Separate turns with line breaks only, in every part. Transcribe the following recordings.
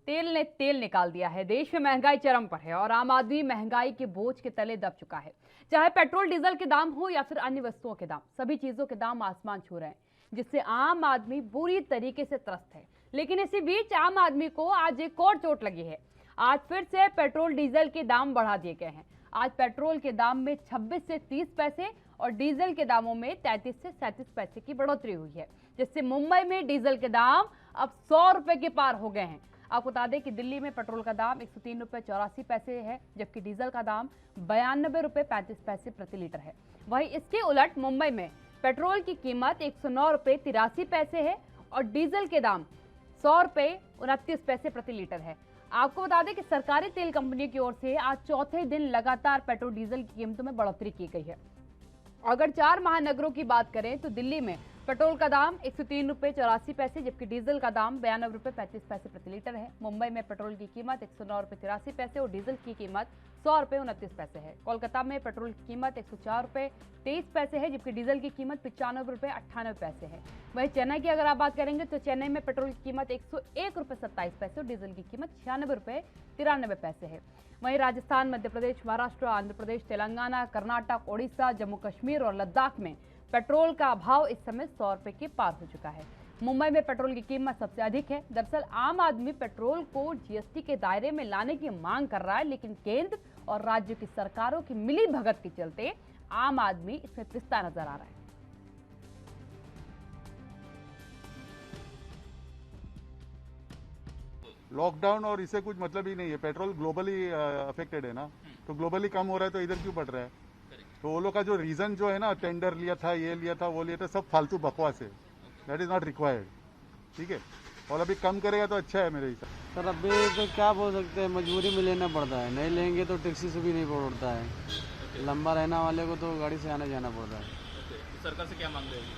तेल ने तेल निकाल दिया है। देश में महंगाई चरम पर है और आम आदमी महंगाई के बोझ के तले दब चुका है। चाहे पेट्रोल डीजल के दाम हो या फिर अन्य वस्तुओं के दाम, सभी चीजों के दाम आसमान छू रहे हैं, जिससे आम आदमी बुरी तरीके से त्रस्त है। लेकिन इसी बीच आम आदमी को आज एक और चोट लगी है। आज फिर से पेट्रोल डीजल के दाम बढ़ा दिए गए हैं। आज पेट्रोल के दाम में 26 से 30 पैसे और डीजल के दामों में 33 से 37 पैसे की बढ़ोतरी हुई है, जिससे मुंबई में डीजल के दाम अब 100 रुपए के पार हो गए हैं। आपको बता दें कि दिल्ली में पेट्रोल का दाम 103 रुपए 84 पैसे है, जबकि डीजल का दाम 92 रुपए 35 पैसे प्रति लीटर है। वहीं इसके उलट मुंबई में पेट्रोल की कीमत 109 रुपए 83 पैसे है और डीजल के दाम 100 रुपए 29 पैसे प्रति लीटर है। आपको बता दें कि सरकारी तेल कंपनी की ओर से आज चौथे दिन लगातार पेट्रोल डीजल की कीमतों में बढ़ोतरी की गई है। अगर 4 महानगरों की बात करें तो दिल्ली में पेट्रोल का दाम 103 रुपए 84 पैसे, जबकि डीजल का दाम 92 रुपए 35 पैसे प्रति लीटर है। मुंबई में पेट्रोल की कीमत 109 रुपए 83 पैसे और डीजल की कीमत 100 रुपए 29 पैसे है। कोलकाता में पेट्रोल की कीमत 104 रुपए 23 पैसे है, जबकि डीजल की कीमत 95 रुपए 98 पैसे है। वहीं चेन्नई की अगर आप बात करेंगे तो चेन्नई में पेट्रोल की कीमत 101 रुपए 27 पैसे और डीजल की कीमत 96 रुपए 93 पैसे है। वहीं राजस्थान, मध्य प्रदेश, महाराष्ट्र, आंध्र प्रदेश, तेलंगाना, कर्नाटक, ओडिशा, जम्मू कश्मीर और लद्दाख में पेट्रोल का भाव इस समय 100 रुपए के पार हो चुका है। मुंबई में पेट्रोल की कीमत सबसे अधिक है। दरअसल आम आदमी पेट्रोल को जीएसटी के दायरे में लाने की मांग कर रहा है, लेकिन केंद्र और राज्य की सरकारों की मिली भगत के चलते आम आदमी इसमें पिसता नजर आ रहा है।
लॉकडाउन और इसे कुछ मतलब ही नहीं है। पेट्रोल ग्लोबली अफेक्टेड है ना, तो ग्लोबली कम हो रहा है तो इधर क्यों बढ़ रहा है? तो वो लोग का जो रीजन जो है ना, टेंडर लिया था, ये लिया था, वो लिया था, सब फालतू बकवास है। That is not required. ठीक है, और अभी कम करेगा तो अच्छा है मेरे हिसाब।
सर अभी तो क्या बोल सकते हैं, मजबूरी में लेना पड़ता है। नहीं लेंगे तो टैक्सी से भी नहीं पड़ता है। लंबा रहने वाले को तो गाड़ी से आना जाना पड़ता है।
सरकार से क्या मांग रहेगी?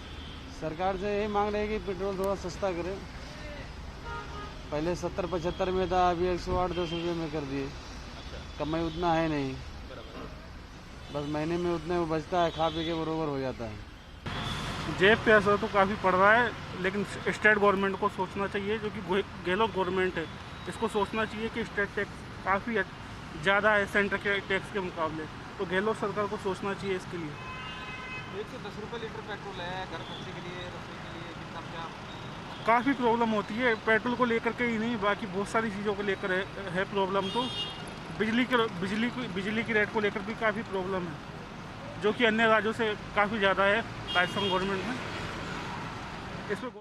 सरकार से यही मांग रही है कि पेट्रोल थोड़ा सस्ता करे। पहले 70-75 में था, अभी 108-10 रुपये में कर दिए। कमाई उतना है नहीं, बस महीने में उतने वो बचता है, खा पी के बरोबर हो जाता है।
जेब पे असर तो काफ़ी पड़ रहा है, लेकिन स्टेट गवर्नमेंट को सोचना चाहिए, जो कि गहलोत गवर्नमेंट है, इसको सोचना चाहिए कि स्टेट टैक्स काफ़ी ज़्यादा है सेंटर के टैक्स के मुकाबले। तो गहलोत सरकार को सोचना चाहिए इसके लिए।
110 रुपये लीटर पेट्रोल है, घर खर्चे के लिए, रसोई के लिए कितना क्या?
काफ़ी प्रॉब्लम होती है पेट्रोल को लेकर के ही नहीं, बाकी बहुत सारी चीज़ों को लेकर है प्रॉब्लम। तो बिजली की रेट को लेकर भी काफ़ी प्रॉब्लम है, जो कि अन्य राज्यों से काफ़ी ज़्यादा है राजस्थान गवर्नमेंट में। इसमें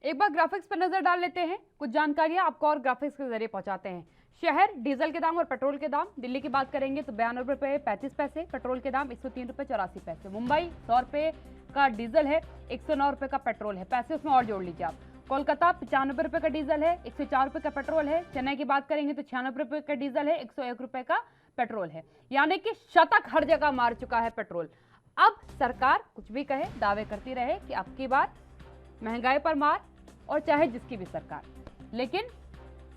एक बार ग्राफिक्स पर नजर डाल लेते हैं। कुछ जानकारियां आपको और ग्राफिक्स के जरिए पहुंचाते हैं। शहर डीजल के दाम और पेट्रोल के दाम। दिल्ली की बात करेंगे तो 92 रुपए 35 पैसे, पेट्रोल के दाम 103 रुपए 84 पैसे। मुंबई 100 रुपए का डीजल है, 109 रुपए का पेट्रोल है, पैसे उसमें और जोड़ लीजिए आप। कोलकाता 95 रुपए का डीजल है, 104 रुपए का पेट्रोल है। चेन्नई की बात करेंगे तो 96 रुपए का डीजल है, 101 रुपए का पेट्रोल है। यानी कि शतक हर जगह मार चुका है पेट्रोल। अब सरकार कुछ भी कहे, दावे करती रहे कि अब की बार महंगाई पर मार, और चाहे जिसकी भी सरकार, लेकिन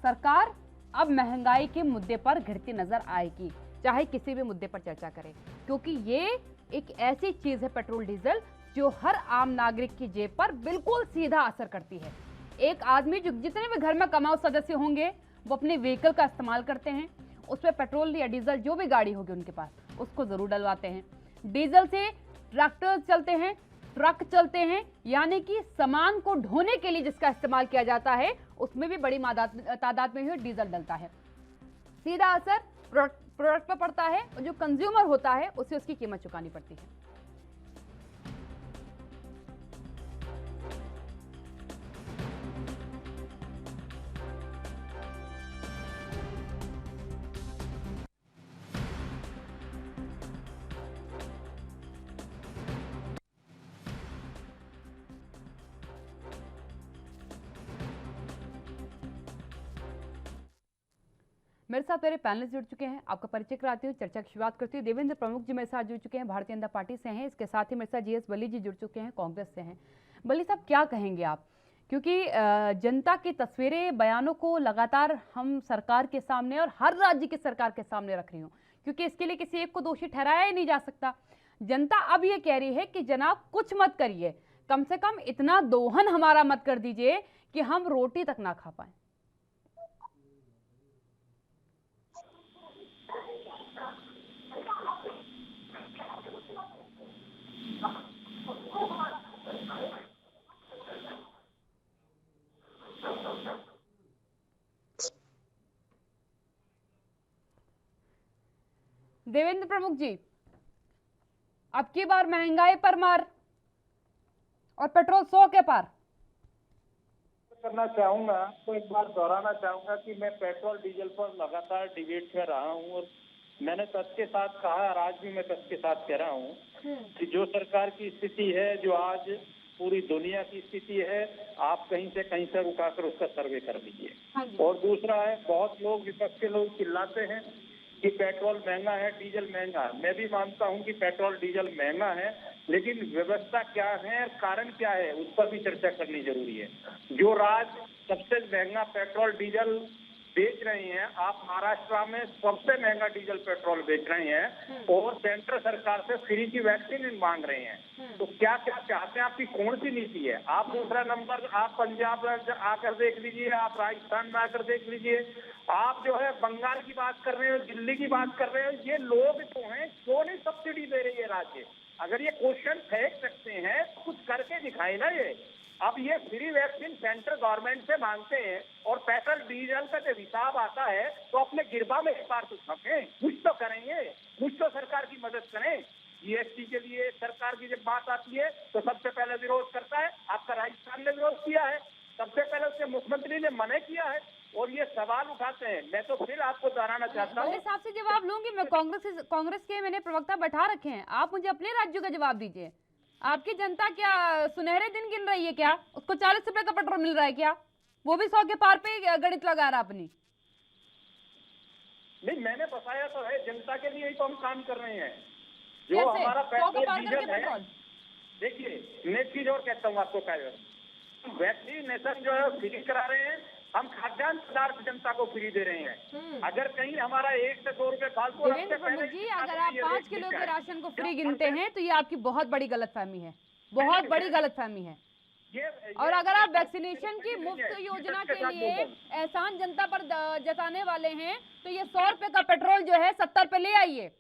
सरकार अब महंगाई के मुद्दे पर घिरती नजर आएगी, चाहे किसी भी मुद्दे पर चर्चा करे, क्योंकि ये एक ऐसी चीज है पेट्रोल डीजल जो हर आम नागरिक की जेब पर बिल्कुल सीधा असर करती है। एक आदमी जो जितने भी घर में कमाऊ सदस्य होंगे वो अपने व्हीकल का इस्तेमाल करते हैं, उसमें पेट्रोल या डीजल जो भी गाड़ी होगी उनके पास उसको जरूर डलवाते हैं। डीजल से ट्रैक्टर चलते हैं, ट्रक चलते हैं, यानी कि सामान को ढोने के लिए जिसका इस्तेमाल किया जाता है उसमें भी बड़ी तादाद में ही डीजल डलता है। सीधा असर प्रोडक्ट पर पड़ता है और जो कंज्यूमर होता है उसे उसकी कीमत चुकानी पड़ती है। मेरे साथ मेरे पैनलिस्ट जुड़ चुके हैं, आपका परिचय कराती हूँ, चर्चा की शुरुआत करती हूँ। देवेंद्र प्रमुख जी मेरे साथ जुड़ चुके हैं, भारतीय जनता पार्टी से हैं। इसके साथ ही मेरे साथ जीएस बली जी जुड़ चुके हैं, कांग्रेस से हैं। बली साहब, क्या कहेंगे आप, क्योंकि जनता की तस्वीरें, बयानों को लगातार हम सरकार के सामने और हर राज्य की सरकार के सामने रख रही हूँ, क्योंकि इसके लिए किसी एक को दोषी ठहराया ही नहीं जा सकता। जनता अब ये कह रही है कि जनाब कुछ मत करिए, कम से कम इतना दोहन हमारा मत कर दीजिए कि हम रोटी तक ना खा पाए। देवेंद्र प्रमुख जी, अब की बार महंगाई पर मार और पेट्रोल 100 के पार।
करना चाहूंगा तो एक बार दोहराना चाहूंगा कि मैं पेट्रोल डीजल पर लगातार डिबेट कर रहा हूं और मैंने तथ्य के साथ कहा और आज भी मैं तथ्य के साथ कह रहा हूं कि जो सरकार की स्थिति है, जो आज पूरी दुनिया की स्थिति है, आप कहीं से रुकाकर उसका सर्वे कर लीजिए। और दूसरा है, बहुत लोग विपक्ष के लोग चिल्लाते हैं कि पेट्रोल महंगा है, डीजल महंगा है। मैं भी मानता हूं कि पेट्रोल डीजल महंगा है, लेकिन व्यवस्था क्या है और कारण क्या है उस पर भी चर्चा करनी जरूरी है। जो राज्य सबसे महंगा पेट्रोल डीजल बेच रहे हैं, आप महाराष्ट्र में सबसे महंगा डीजल पेट्रोल बेच रहे हैं और सेंट्रल सरकार से फ्री की वैक्सीन मांग रहे हैं। तो क्या क्या चाहते हैं, आपकी कौन सी नीति है? आप दूसरा नंबर, आप पंजाब आकर देख लीजिए, आप राजस्थान में आकर देख लीजिए, आप जो है बंगाल की बात कर रहे हो, दिल्ली की बात कर रहे हो। ये लोग जो हैं क्यों नहीं सब्सिडी दे रही है राज्य? अगर ये क्वेश्चन फेंक सकते हैं तो कुछ करके दिखाए ना। ये अब ये फ्री वैक्सीन सेंट्रल गवर्नमेंट से मांगते हैं और पेट्रोल डीजल का जब हिसाब आता है तो अपने गिरबा में एक बार तो छपें, कुछ तो करेंगे, कुछ तो सरकार की मदद करें। जीएसटी के लिए सरकार की जब बात आती है तो सबसे पहले विरोध करता है आपका राजस्थान ने विरोध किया है, सबसे पहले उसके मुख्यमंत्री ने मना किया है और ये सवाल उठाते हैं। मैं तो फिर आपको दोहराना चाहता हूँ।
साहब से जवाब लूंगी मैं, कांग्रेस के मैंने प्रवक्ता बैठा रखे हैं, आप मुझे अपने राज्यों का जवाब दीजिए। आपकी जनता क्या सुनहरे दिन गिन रही है क्या? उसको 40 रुपए का पेट्रोल मिल रहा है क्या? वो भी 100 के पार पे गणित लगा रहा अपनी।
नहीं, मैंने बताया तो है, जनता के लिए ही तो हम काम कर रहे हैं। जो हमारा पेट्रोल डीजल है, देखिए मैं एक चीज और कहता हूँ आपको, वैक्सीनेशन जो है फ्री करा रहे हैं, हम खाद्यान्न पदार्थ जनता को फ्री दे रहे हैं। अगर कहीं हमारा 1 से 2 रुपए फालतू
जी, अगर आप 5 किलो के राशन को फ्री गिनते हैं तो ये आपकी बहुत बड़ी गलतफहमी है, बहुत बड़ी गलतफहमी है। और अगर आप वैक्सीनेशन की मुफ्त योजना के लिए एहसान जनता पर जताने वाले हैं तो ये 100 रुपए का पेट्रोल जो है 70 पे ले आइए।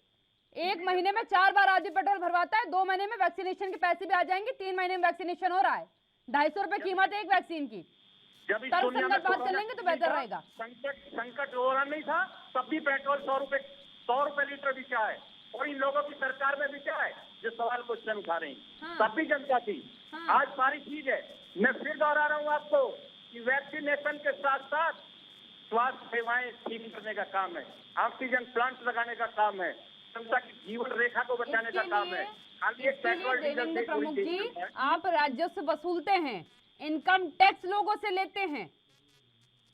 1 महीने में 4 बार आदमी पेट्रोल भरवाता है, 2 महीने में वैक्सीनेशन के पैसे भी आ जाएंगे, 3 महीने में वैक्सीनेशन हो रहा है। 250 रुपए कीमत है एक वैक्सीन की।
जब इस दुनिया में
बात कर लेंगे तो बेहतर रहेगा।
संकट हो रहा नहीं था तब भी पेट्रोल 100 रुपए लीटर बिका है और इन लोगों की सरकार में बिका है जो सवाल क्वेश्चन उठा रहे हैं। तब भी जनता थी, आज सारी चीज है। मैं फिर दोहरा रहा हूँ आपको कि वैक्सीनेशन के साथ साथ स्वास्थ्य सेवाएं ठीक करने का काम है, ऑक्सीजन प्लांट लगाने का काम है, जनता की जीवन रेखा को बचाने का काम है।
देवेंद्र प्रमुख जी, आप राजस्व वसूलते हैं, इनकम टैक्स लोगों से लेते हैं।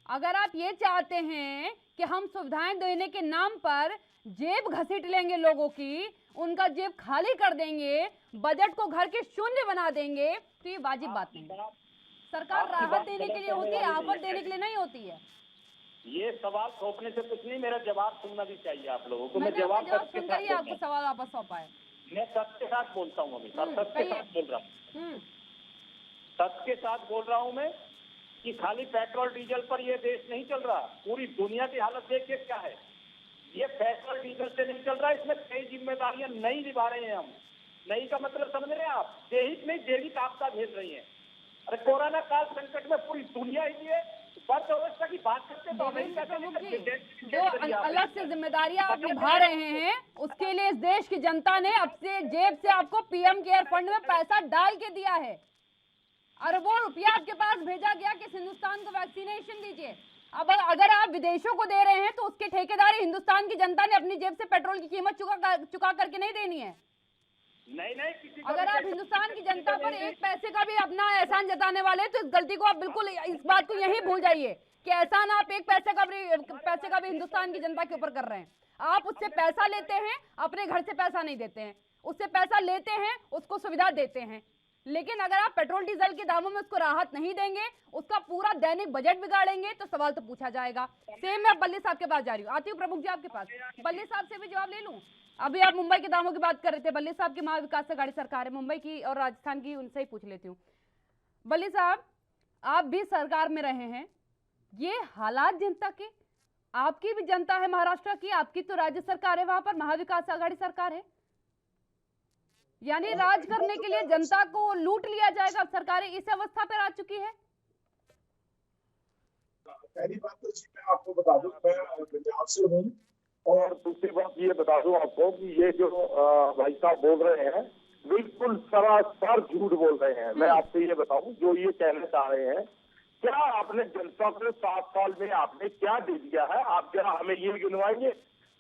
अगर आप ये चाहते हैं कि हम सुविधाएं देने के नाम पर जेब घसीट लेंगे लोगों की, उनका जेब खाली कर देंगे, बजट को घर के शून्य बना देंगे, तो ये वाजिब बात नहीं। सरकार राहत देने के लिए होती है, आफत देने के लिए नहीं होती है।
ये सवाल थोपने से कुछ नहीं, मेरा जवाब सुनना भी चाहिए आप लोगों को। मैं
जवाब सुनकर ही आपको सवाल वापस सौंपा है।
मैं सत्य के साथ बोलता हूँ, सत्य के साथ बोल रहा हूँ, सत्य के साथ बोल रहा हूँ मैं कि खाली पेट्रोल डीजल पर ये देश नहीं चल रहा। पूरी दुनिया की हालत देखिए क्या है। ये पेट्रोल डीजल से नहीं चल रहा, इसमें कई जिम्मेदारियां नहीं निभा रहे हैं हम। नहीं का मतलब समझ रहे हैं आप? दैहिक नहीं दैनिक आपदा झेल रही है। अरे कोरोना काल संकट में पूरी दुनिया ही है, अर्थव्यवस्था की बात करते हैं तो
जो अलग से जिम्मेदारियां आप निभा रहे हैं उसके लिए इस देश की जनता ने अपने जेब से आपको पीएम केयर फंड में पैसा डाल के दिया है। अरबों रुपया आपके पास भेजा गया कि हिंदुस्तान को वैक्सीनेशन दीजिए। अब अगर आप विदेशों को दे रहे हैं तो उसके ठेकेदारी हिंदुस्तान की जनता ने अपनी जेब से पेट्रोल की कीमत चुका करके नहीं देनी है।
नहीं,
अगर आप हिंदुस्तान की जनता पर एक पैसे का भी अपना एहसान जताने वाले तो इस गलती को आप बिल्कुल, इस बात को यही भूल जाइए कि एहसान आप एक पैसे का भी हिंदुस्तान की जनता के ऊपर कर रहे हैं। आप उससे पैसा लेते हैं, अपने घर से पैसा नहीं देते हैं, उससे पैसा लेते हैं, उसको सुविधा देते हैं। लेकिन अगर आप पेट्रोल डीजल के दामों में उसको राहत नहीं देंगे, उसका पूरा दैनिक बजट बिगाड़ेंगे तो सवाल तो पूछा जाएगा। सेम मैं बल्ली साहब के पास जा रही हूँ, आती हूँ प्रमुख जी आपके पास। बल्ली साहब से भी जवाब ले लूं। अभी आप मुंबई के दामों की बात कर रहे थे, बल्ली साहब की महाविकास अघाड़ी सरकार है, मुंबई की और राजस्थान की, उनसे ही पूछ लेती हूँ। बल्ली साहब, आप भी सरकार में रहे हैं, ये हालात जनता के, आपकी भी जनता है महाराष्ट्र की, आपकी तो राज्य सरकार है, वहां पर महाविकास अघाड़ी सरकार है, यानी राज करने के लिए जनता को लूट लिया जाएगा। अब सरकारें इस अवस्था पर आ चुकी है।
पहली बात तो जी मैं आपको बता दूं, मैं पंजाब से हूँ और दूसरी बात ये बता दूं आपको कि ये जो भाई साहब बोल रहे हैं बिल्कुल सरासर झूठ बोल रहे हैं। मैं आपसे ये बताऊं, जो ये कहना चाह रहे हैं, क्या आपने जनता को 7 साल में आपने क्या दे दिया है? आप क्या हमें ये गिनवाएंगे?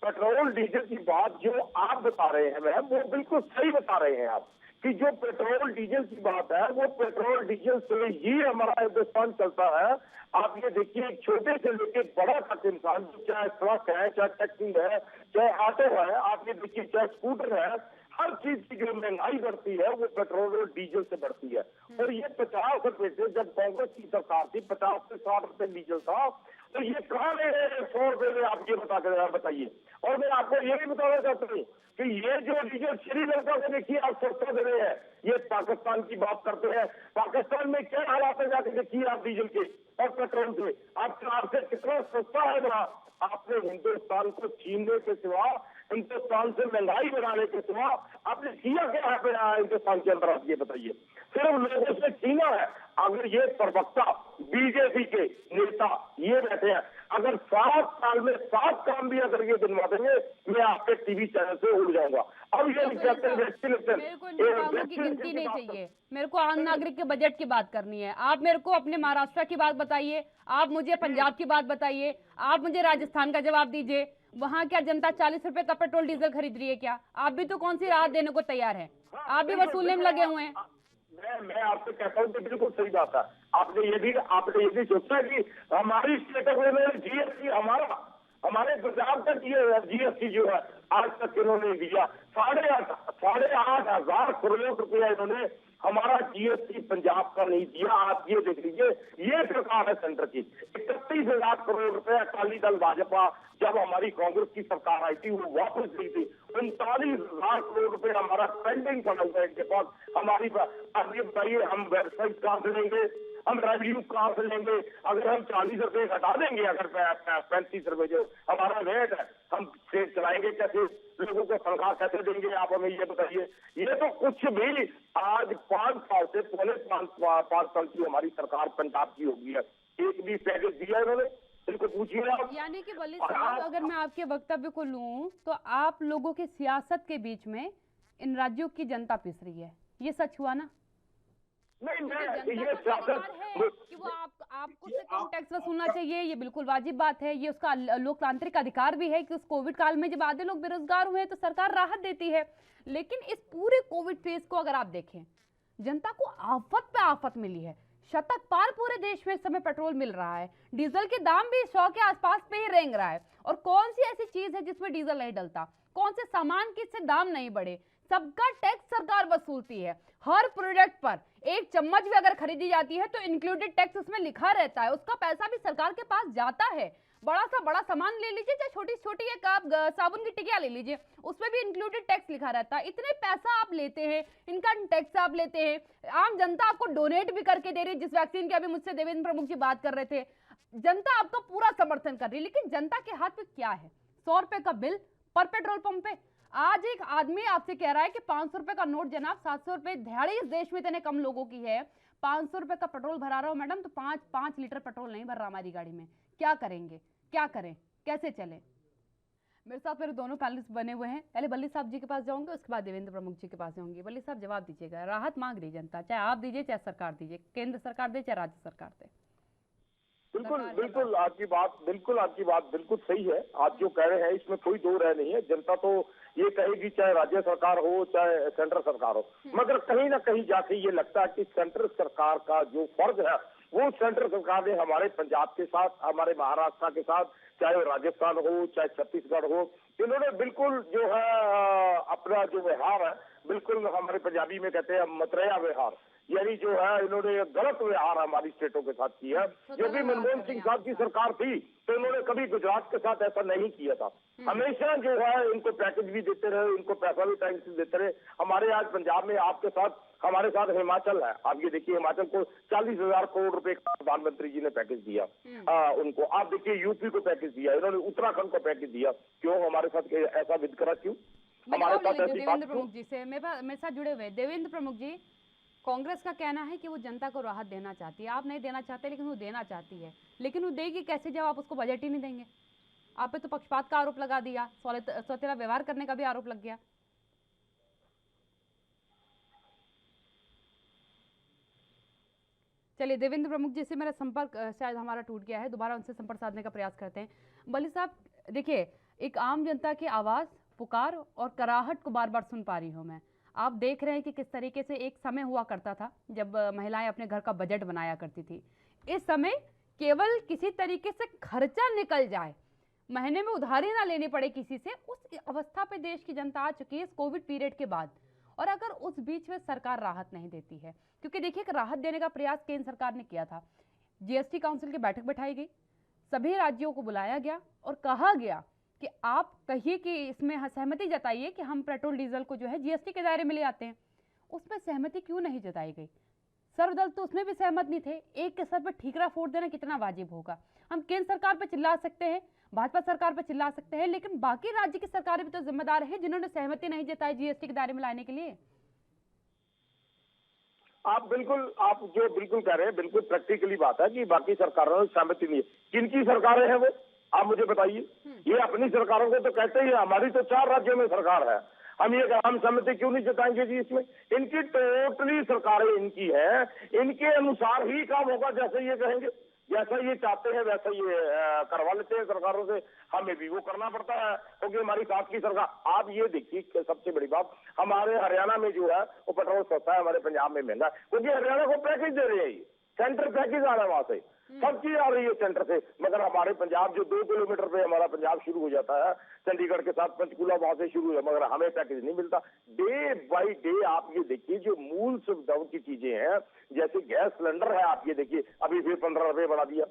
पेट्रोल डीजल की बात जो आप बता रहे हैं मैम, वो बिल्कुल सही बता रहे हैं आप, कि जो पेट्रोल डीजल की बात है वो पेट्रोल डीजल से ही हमारा हिंदुस्तान चलता है। आप ये देखिए, छोटे से लेके बड़ा तक इंसान, चाहे ट्रक है, चाहे टैक्सी है, चाहे ऑटो है, आप ये देखिए चाहे स्कूटर है, हर चीज की जो महंगाई बढ़ती है वो पेट्रोल और डीजल से बढ़ती है। और ये 50 रुपए से, जब कांग्रेस की सरकार थी, 50 से 60 रुपए डीजल था, तो ये कहाँ ले रहे हैं 100 रुपए में? आप ये बताइए। और मैं आपको ये भी बताना चाहता हूँ कि ये जो डीजल श्रीलंका से देखिए आप सस्ता दे रहे हैं, ये पाकिस्तान की बात करते हैं। पाकिस्तान में क्या हालात है जाके देखिए आप डीजल के और पेट्रोल के, आपसे कितना सस्ता है वहाँ। आपने हिंदुस्तान को छीनने के सिवा, हिंदुस्तान से महंगाई बढ़ाने के सिवा आपने किया क्या है पे हिंदुस्तान के अंदर? आप ये बताइए। सिर्फ लोगों से छीना है। अगर ये प्रवक्ता बीजेपी के नेता ये बैठे हैं, अगर 7 साल में 7 काम भी अगर ये गिनवा देंगे, मैं आपके टीवी चैनल से उड़ जाऊंगा। अब ये कहते हैं
मेरे को इन कामों की गिनती नहीं चाहिए, मेरे को आम नागरिक के बजट की बात करनी है। आप मेरे को अपने महाराष्ट्र की बात बताइए, आप मुझे पंजाब की बात बताइए, आप मुझे राजस्थान का जवाब दीजिए। वहाँ क्या जनता 40 रुपए का पेट्रोल डीजल खरीद रही है क्या? आप भी तो कौन सी राहत देने को तैयार हैं? आप भी वसूलने में लगे हुए हैं।
मैं आपसे कहता हूँ कि बिल्कुल सही बात है। आपने ये भी सोचा कि हमारी स्टेटस में जीएसटी, हमारे पंजाब का जीएसटी जो है आज तक इन्होंने दिया 8,500 करोड़ रुपया इन्होंने हमारा जीएसटी पंजाब का नहीं दिया। आप ये देख लीजिए, ये सरकार है सेंटर की। 31,000 करोड़ रुपए अकाली दल भाजपा जब हमारी कांग्रेस की सरकार आई थी वो वापस दी थी। 39,000 करोड़ रुपए हमारा पेंडिंग पड़ा हुआ है इनके पास। हमारी अब ये बताइए, हम वेबसाइट कहाँ से लेंगे, हम रेवेन्यू कहाँ से लेंगे? अगर हम 40 रुपए घटा देंगे, अगर 35 रुपए जो हमारा रेट है, हम ट्रेन चलाएंगे कैसे? लोगों को तनख्वाह कैसे देंगे? आप हमें ये बताइए। ये तो कुछ भी आज 5 साल से, पौने 5 साल की हमारी सरकार पंजाब की होगी है, एक भी पैकेज दिया इन्होंने? इनको पूछिए आप।
यानी कि वली साहब, अगर मैं आपके वक्तव्य को लूं तो आप लोगों की सियासत के बीच में इन राज्यों की जनता पिस रही है, ये सच हुआ ना?
नहीं,
ये सियासत है कि वो आपको से कम टैक्स वसूलना चाहिए, ये बिल्कुल वाजिब बात है। ये उसका लोकतांत्रिक अधिकार भी है कि उस कोविड काल में जब आधे लोग बेरोजगार हुए तो सरकार राहत देती है। लेकिन इस पूरे कोविड फेज को अगर आप देखें, जनता को आफत पे आफत मिली है। शतक पार पूरे देश में इस समय पेट्रोल मिल रहा है, डीजल के दाम भी 100 के आसपास पे ही रेंग रहा है। और कौन सी ऐसी चीज है जिसमें डीजल नहीं डलता? कौन से सामान के से दाम नहीं बढ़े? सबका टैक्स सरकार वसूलती है। हर प्रोडक्ट पर एक चम्मच भी अगर खरीदी जाती है तो इंक्लूडेड टैक्स उसमें लिखा रहता है, उसका पैसा भी सरकार के पास जाता है। बड़ा सा बड़ा सामान ले लीजिए, चाहे छोटी छोटी एक आप साबुन की टिकिया ले लीजिए, उसमें भी इंक्लूडेड टैक्स लिखा रहता है। इतने पैसा आप लेते हैं, इनकम टैक्स आप लेते हैं। आम जनता आपको डोनेट भी करके दे रही है। जिस वैक्सीन की अभी मुझसे देवेंद्र प्रमुख जी बात कर रहे थे, जनता आपका पूरा समर्थन कर रही है। लेकिन जनता के हाथ में क्या है? 100 रुपए का बिल पर पेट्रोल पंप पे। आज एक आदमी आपसे कह रहा है कि 500 रुपए का नोट जनाब, 700 रुपए दिहाड़ी इस देश में इतने कम लोगों की है, 500 रुपए का पेट्रोल भरा रहा हो मैडम, तो 5 लीटर पेट्रोल नहीं भर रहा हमारी गाड़ी में। क्या करेंगे? क्या करें? कैसे चले? मेरे साथ मेरे दोनों पैनलिस्ट बने हुए हैं। पहले बल्ली साहब जी के पास जाऊंगे, उसके बाद देवेंद्र प्रमुख जी के पास जाऊंगी। बल्ली साहब जवाब दीजिएगा, राहत मांग रही जनता, चाहे आप दीजिए चाहे सरकार दीजिए, केंद्र सरकार दे चाहे राज्य सरकार दे।
बिल्कुल आपकी बात बिल्कुल सही है। आप जो कह रहे हैं इसमें कोई दो राय नहीं है। जनता तो ये कहेगी चाहे राज्य सरकार हो चाहे सेंट्रल सरकार हो, मगर कहीं ना कहीं जाके ये लगता है कि सेंट्रल सरकार का जो फर्ज है वो सेंट्रल सरकार ने हमारे पंजाब के साथ, हमारे महाराष्ट्र के साथ, चाहे राजस्थान हो चाहे छत्तीसगढ़ हो, इन्होंने बिल्कुल जो है अपना जो व्यवहार है, बिल्कुल हमारे पंजाबी में कहते हैं मतरेया व्यवहार, यानी जो है इन्होंने गलत व्यवहार हमारी स्टेटों के साथ किया। जो भी मनमोहन सिंह साहब की सरकार थी तो इन्होंने कभी गुजरात के साथ ऐसा नहीं किया था। हमेशा जो है इनको पैकेज भी देते रहे, इनको पैसा भी टाइम से देते रहे। हमारे आज पंजाब में आपके साथ, हमारे साथ हिमाचल है। आप ये देखिए, हिमाचल को 40,000 करोड़ रुपए का प्रधानमंत्री जी ने पैकेज दिया उनको। आप देखिए यूपी को पैकेज दिया इन्होंने, उत्तराखंड को पैकेज दिया। क्यों हमारे साथ ऐसा वितकरा? क्यों हमारे साथ ऐसी बात?
देवेंद्र प्रमुख जी से मेरे साथ जुड़े हुए देवेंद्र प्रमुख जी, कांग्रेस का कहना है कि वो जनता को राहत देना चाहती है। आप नहीं देना चाहते लेकिन वो देना चाहती है, लेकिन वो देगी कैसे जब आप उसको बजट ही नहीं देंगे? आप पे तो पक्षपात का आरोप लगा दिया, सौतेला व्यवहार करने का भी आरोप लग गया। चलिए, देवेंद्र प्रमुख जी से मेरा संपर्क शायद हमारा टूट गया है, दोबारा उनसे संपर्क साधने का प्रयास करते हैं। बली साहब, देखिए, एक आम जनता की आवाज़, पुकार और कराहट को बार बार सुन पा रही हूँ मैं। आप देख रहे हैं कि किस तरीके से एक समय हुआ करता था जब महिलाएं अपने घर का बजट बनाया करती थी। इस समय केवल किसी तरीके से खर्चा निकल जाए, महीने में उधारी ना लेनी पड़े किसी से, उस अवस्था पे देश की जनता आ चुकी है इस कोविड पीरियड के बाद। और अगर उस बीच में सरकार राहत नहीं देती है, क्योंकि देखिए, राहत देने का प्रयास केंद्र सरकार ने किया था, जीएसटी काउंसिल की बैठक बैठाई गई, सभी राज्यों को बुलाया गया और कहा गया कि आप कहिए कि इसमें सहमति जताइए कि हम पेट्रोल डीजल को जो है जीएसटी के दायरे में ले आते हैं। उसमें सहमति क्यों नहीं जताई गई? सर्वदल तो उसमें भी सहमत नहीं थे। एक के सर पर ठीकरा फोड़ देना कितना वाजिब होगा? हम केंद्र सरकार पर चिल्ला सकते हैं, भाजपा सरकार पर चिल्ला सकते हैं, लेकिन बाकी राज्य की सरकारें भी तो जिम्मेदार है जिन्होंने सहमति नहीं जताई जीएसटी के दायरे में लाने के लिए।
आप जो बिल्कुल कह रहे हैं, बिल्कुल प्रैक्टिकली बात है कि बाकी सरकारों ने सहमति नहीं है। किनकी सरकारें हैं वो, आप मुझे बताइए। ये अपनी सरकारों को तो कहते ही है, हमारी तो 4 राज्यों में सरकार है, हम सहमति क्यों नहीं जताएंगे जी इसमें? इनकी टोटली सरकारें इनकी है, इनके अनुसार ही काम होगा, जैसे ये कहेंगे, जैसा ये चाहते हैं वैसा ये करवा लेते हैं सरकारों से। हमें भी वो करना पड़ता है क्योंकि हमारी साथ की सरकार। आप ये देखिए, सबसे बड़ी बात, हमारे हरियाणा में जो है वो पेट्रोल सस्ता है, हमारे पंजाब में महंगा, क्योंकि हरियाणा को पैकेज दे रहे हैं, ये सेंटर पैकेज आ रहा है वहां से, सब चीज आ रही है सेंटर से। मगर हमारे पंजाब जो 2 किलोमीटर पे हमारा पंजाब शुरू हो जाता है, चंडीगढ़ के साथ पंचकूला वहां से शुरू है, मगर हमें पैकेज नहीं मिलता। डे बाई डे आप ये देखिए, जो मूल सुविधाओं की चीजें हैं, जैसे गैस सिलेंडर है, आप ये देखिए अभी फिर 15 रुपए बढ़ा दिया।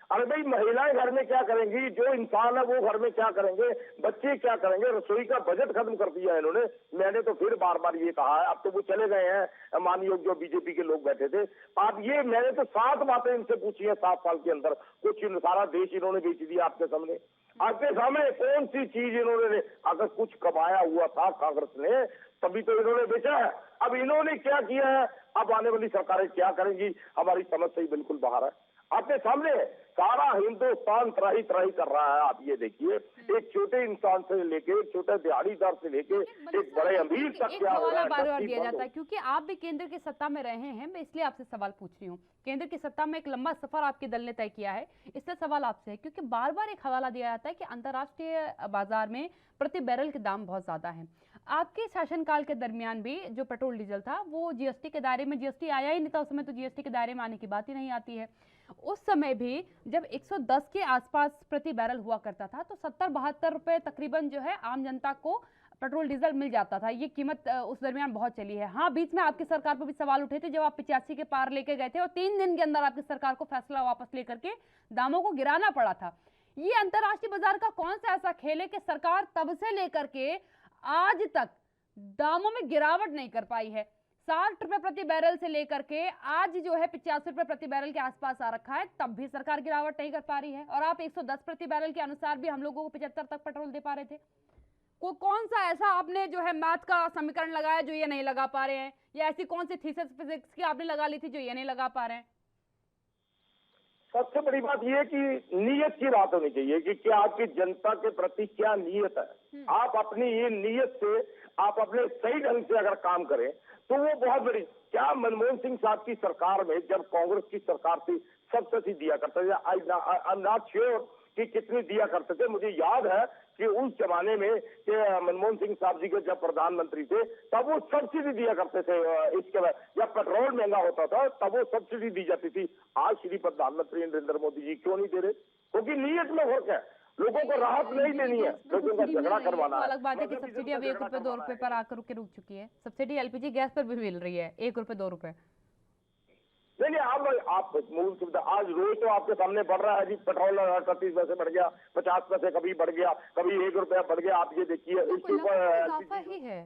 अरे भाई, महिलाएं घर में क्या करेंगी? जो इंसान है वो घर में क्या करेंगे? बच्चे क्या करेंगे? रसोई का बजट खत्म कर दिया इन्होंने। मैंने तो फिर बार बार ये कहा है, अब तो वो चले गए हैं, माननीय जो बीजेपी के लोग बैठे थे। आप ये, मैंने तो 7 बातें इनसे पूछी है 7 साल के अंदर, कुछ सारा देश इन्होंने बेच दिया आपके सामने। आपके सामने कौन सी चीज इन्होंने, अगर कुछ कमाया हुआ था कांग्रेस ने तभी तो इन्होंने बेचा है। अब इन्होंने क्या किया है, अब आने वाली सरकारें क्या करेंगी, हमारी समझ से ही बिल्कुल बाहर है। आपके सामने सारा हिंदुस्तान त्राही त्राही कर रहा है। आप ये देखिए, एक छोटे इंसान से लेके, एक छोटे दिहाड़ीदार से लेके एक बड़े अमीर तक क्या हो रहा है।
बार बार दिया जाता है क्योंकि आप भी केंद्र की सत्ता में रहे हैं, मैं इसलिए आपसे सवाल पूछ रही हूँ। केंद्र की सत्ता में एक लंबा सफर आपके दल ने तय किया है, इससे सवाल आपसे है, क्योंकि बार बार एक हवाला दिया जाता है कि अंतर्राष्ट्रीय बाजार में प्रति बैरल के दाम बहुत ज्यादा है। आपके शासनकाल के दरमियान भी जो पेट्रोल डीजल था वो जीएसटी के दायरे में, जीएसटी आया ही नहीं था उस समय, तो जीएसटी के दायरे में आने की बात ही नहीं आती है। उस समय भी जब 110 के आसपास प्रति बैरल हुआ करता था तो 70-72 रुपए तकरीबन जो है आम जनता को पेट्रोल डीजल मिल जाता था। ये कीमत उस दरमियान बहुत चली है। हाँ, बीच में आपकी सरकार पर भी सवाल उठे थे जब आप 85 के पार लेके गए थे और 3 दिन के अंदर आपकी सरकार को फैसला वापस लेकर के दामों को गिराना पड़ा था। ये अंतर्राष्ट्रीय बाजार का कौन सा ऐसा खेल है कि सरकार तब से लेकर के आज तक दामों में गिरावट नहीं कर पाई है? 60 रुपए प्रति बैरल से लेकर के आज जो है 85 रुपए प्रति बैरल के आसपास आ रखा है, तब भी सरकार गिरावट नहीं कर पा रही है। और आप 110 प्रति बैरल के अनुसार भी हम लोगों को 75 तक पेट्रोल दे पा रहे थे। कौन सा ऐसा आपने जो है मैथ का समीकरण लगाया जो ये नहीं लगा पा रहे हैं, या ऐसी कौन सी थीसिस फिजिक्स की आपने लगा ली थी जो ये नहीं लगा पा रहे हैं?
सबसे बड़ी बात यह है कि नीयत की बात होनी चाहिए कि क्या आपकी जनता के प्रति क्या नीयत है। आप अपनी ये नीयत से आप अपने सही ढंग से अगर काम करें तो वो बहुत बड़ी। क्या मनमोहन सिंह साहब की सरकार में जब कांग्रेस की सरकार थी सब्सिडी दिया करते थे? आई एम नॉट श्योर कि कितनी दिया करते थे। मुझे याद है कि उस जमाने में कि मनमोहन सिंह साहब जी के जब प्रधानमंत्री थे तब वो सब्सिडी दिया करते थे। इसके बाद जब पेट्रोल महंगा होता था तब वो सब्सिडी दी जाती थी। आज श्री प्रधानमंत्री नरेंद्र मोदी जी क्यों नहीं दे रहे? क्योंकि नीयत में फर्क है। लोगों को राहत नहीं देनी है, लोगों का झगड़ा करवाना है।
अलग बात है कि सब्सिडी अब 1 रुपए 2 रुपए पर आकर के रुक चुकी है। सब्सिडी एलपीजी गैस पर भी मिल रही है 1 रुपए 2 रुपए।
नहीं, आप मूल सुविधा आज रोज तो आपके सामने बढ़ रहा है जी। पेट्रोल 38 पैसे बढ़ गया, 50 पैसे कभी बढ़ गया, कभी 1 रुपया बढ़ गया। आप ये देखिए, इसके ऊपर
ही है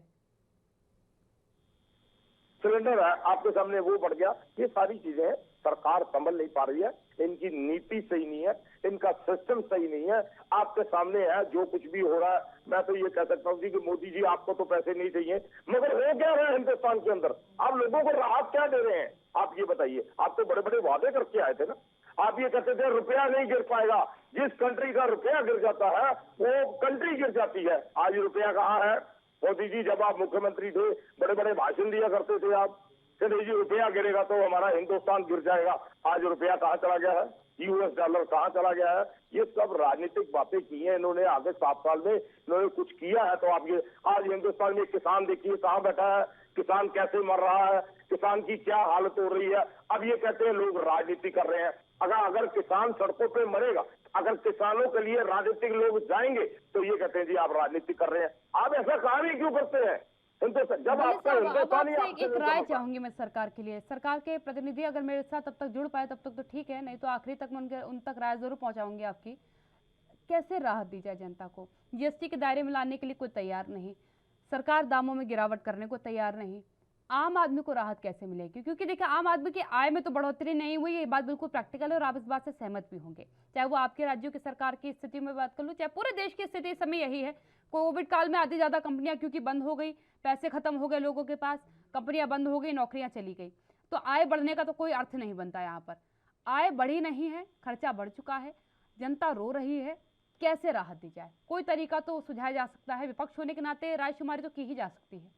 सिलेंडर है आपके सामने वो बढ़ गया। ये सारी चीजें सरकार संभल नहीं पा रही है, इनकी नीति सही नहीं है, इनका सिस्टम सही नहीं है। आपके सामने है जो कुछ भी हो रहा है। मैं तो ये कह सकता हूँ जी कि मोदी जी आपको तो पैसे नहीं चाहिए, मगर हो क्या रहा है हिंदुस्तान के अंदर? आप लोगों को राहत क्या दे रहे हैं? आप ये बताइए। आप तो बड़े बड़े वादे करके आए थे ना। आप ये कहते थे रुपया नहीं गिर पाएगा, जिस कंट्री का रुपया गिर जाता है वो कंट्री गिर जाती है। आज रुपया कहाँ है? मोदी जी जब आप मुख्यमंत्री थे बड़े बड़े भाषण दिया करते थे आप कि नहीं जी रुपया गिरेगा तो हमारा हिंदुस्तान गिर जाएगा। आज रुपया कहाँ चला गया है? यूएस डॉलर कहाँ चला गया है? ये सब राजनीतिक बातें की हैं इन्होंने। आगे 7 साल में इन्होंने कुछ किया है तो आप ये आज हिंदुस्तान में किसान देखिए कहाँ बैठा है, किसान कैसे मर रहा है, किसान की क्या हालत हो रही है। अब ये कहते हैं लोग राजनीति कर रहे हैं। अगर किसान सड़कों पे मरेगा, अगर किसानों के लिए राजनीतिक लोग जाएंगे तो ये कहते हैं जी आप राजनीति कर रहे हैं। आप ऐसा काम ही क्यों करते हैं? जब आपका हिंदुस्तान ही
आपसे एक राय चाहूंगी मैं सरकार के लिए। सरकार के प्रतिनिधि अगर मेरे साथ तब तक जुड़ पाए तब तक तो ठीक है, नहीं तो आखिरी तक मैं उन तक राय जरूर पहुंचाऊंगी आपकी। कैसे राहत दी जाए जनता को? जीएसटी के दायरे में लाने के लिए कोई तैयार नहीं, सरकार दामों में गिरावट करने को तैयार नहीं। आम आदमी को राहत कैसे मिलेगी? क्योंकि देखिए आम आदमी की आय में तो बढ़ोतरी नहीं हुई, ये बात बिल्कुल प्रैक्टिकल है और आप इस बात से सहमत भी होंगे। चाहे वो आपके राज्यों की सरकार की स्थिति में बात कर लूँ, चाहे पूरे देश की स्थिति इस समय यही है। कोविड काल में आधी ज्यादा कंपनियां क्योंकि बंद हो गई, पैसे खत्म हो गए लोगों के पास, कंपनियां बंद हो गई, नौकरियां चली गई, तो आय बढ़ने का तो कोई अर्थ नहीं बनता। यहाँ पर आय बढ़ी नहीं है, खर्चा बढ़ चुका है, जनता रो रही है। कैसे राहत दी जाए? कोई तरीका तो सुझाया जा सकता है, विपक्ष होने के नाते रायशुमारी तो की ही जा सकती है।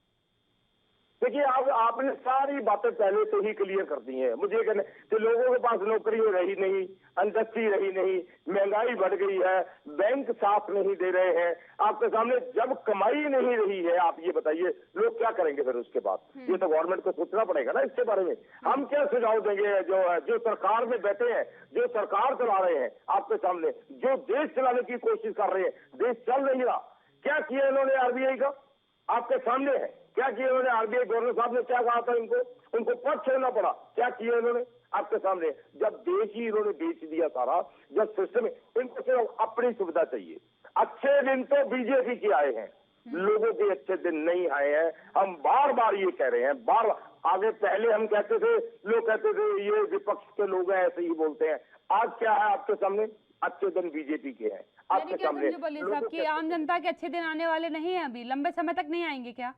देखिए आपने सारी बातें पहले से ही क्लियर कर दी हैं। मुझे कहने कि लोगों के पास नौकरी रही नहीं, इंडस्ट्री रही नहीं, महंगाई बढ़ गई है, बैंक साथ नहीं दे रहे हैं आपके सामने। जब कमाई नहीं रही है आप ये बताइए लोग क्या करेंगे फिर उसके बाद? ये तो गवर्नमेंट को सोचना पड़ेगा ना इसके बारे में। हम क्या सुझाव देंगे? जो सरकार में बैठे हैं, जो सरकार चला रहे हैं आपके सामने, जो देश चलाने की कोशिश कर रहे हैं, देश चल नहीं रहा। क्या किया इन्होंने आरबीआई का? आपके सामने है। क्या किया इन्होंने? आरबीआई गवर्नर साहब ने क्या कहा था उनको पद छोड़ना पड़ा। क्या किया इन्होंने? आपके सामने। जब देश ही इन्होंने बेच दिया सारा, जब सिस्टम, इनको सिर्फ अपनी सुविधा चाहिए। अच्छे दिन तो बीजेपी के आए हैं, लोगों के अच्छे दिन नहीं आए हैं। हम बार बार ये कह रहे हैं, बार आगे पहले हम कहते थे, लोग कहते थे ये विपक्ष के लोग हैं ऐसे ही बोलते हैं। आज क्या है आपके सामने? अच्छे दिन बीजेपी के हैं आपके सामने।
साहब की आम जनता के अच्छे दिन आने वाले नहीं है, अभी लंबे समय तक नहीं आएंगे क्या?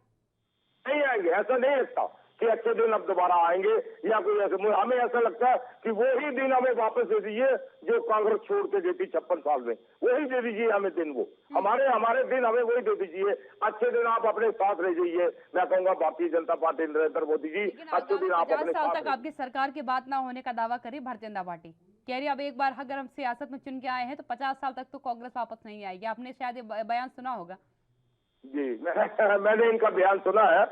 नहीं आएंगे, ऐसा नहीं लगता कि अच्छे दिन अब दोबारा आएंगे या कोई ऐसे। हमें ऐसा लगता है कि वही दिन हमें वापस दे दीजिए जो कांग्रेस छोड़ के देती 56 साल में, वही दे दीजिए हमें दिन। वो हमारे दिन हमें वही दे दीजिए। अच्छे दिन आप अपने साथ रह जाइए। मैं कहूँगा भारतीय जनता पार्टी, नरेंद्र मोदी जी, अच्छे दिन आप अपने
50 साल तक आपकी सरकार की बात ना होने का दावा करी भारतीय जनता पार्टी, कह रही अब एक बार अगर हम सियासत में चुन के आए हैं तो 50 साल तक तो कांग्रेस वापस नहीं आएगी। आपने शायद ये बयान सुना होगा।
जी मैंने इनका बयान सुना है,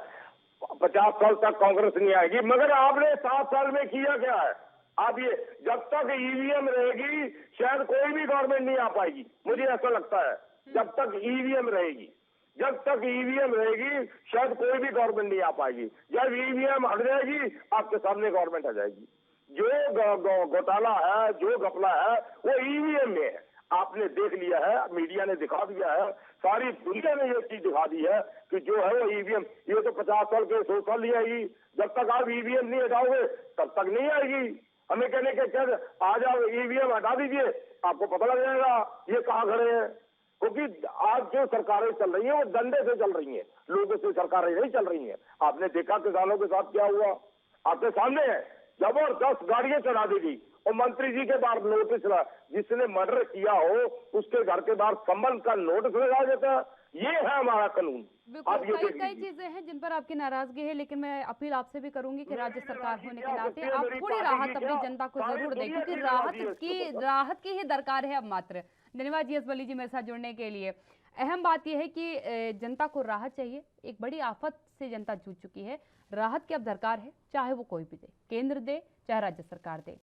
50 साल तक कांग्रेस नहीं आएगी। मगर आपने 7 साल में किया क्या है? आप ये जब तक ईवीएम रहेगी शायद कोई भी गवर्नमेंट नहीं आ पाएगी, मुझे ऐसा लगता है। जब तक ईवीएम रहेगी, जब तक ईवीएम रहेगी शायद कोई भी गवर्नमेंट नहीं आ पाएगी। जब ईवीएम हट जाएगी आपके सामने गवर्नमेंट आ जाएगी। जो घोटाला है, जो घपला है वो ईवीएम में है। आपने देख लिया है, मीडिया ने दिखा दिया है, सारी दुनिया ने ये चीज दिखा दी है कि जो है वो ईवीएम, ये तो 50 साल के 100 साल नहीं आएगी। जब तक आप ईवीएम नहीं हटाओगे तब तक नहीं आएगी। हमें कहने के क्या आ जाओ ईवीएम हटा दीजिए, आपको पता लग जाएगा ये कहाँ खड़े हैं। क्योंकि आज जो सरकारें चल रही हैं वो डंडे से चल रही हैं, लोगों से सरकारें नहीं चल रही हैं। आपने देखा किसानों के साथ क्या हुआ, आपके सामने है। जबरदस्त गाड़ियां चढ़ा दी गई और मंत्री जी के बाहर नोटिस लगा, जिसने मर्डर किया हो उसके घर के बाहर संबंध का नोटिस लगा देता है। ये है हमारा कानून। आप ये
कई चीजें हैं जिन पर आपकी नाराजगी है, लेकिन मैं अपील आपसे भी करूंगी कि राज्य सरकार होने के नाते आप थोड़ी राहत अपनी जनता को जरूर दें, क्योंकि राहत की ही दरकार है अब मात्र। धन्यवाद जीएस बली जी मेरे साथ जुड़ने के लिए। अहम बात यह है कि जनता को राहत चाहिए। एक बड़ी आफत से जनता जूझ चुकी है, राहत की अब दरकार है, चाहे वो कोई भी दे, केंद्र दे चाहे राज्य सरकार दे।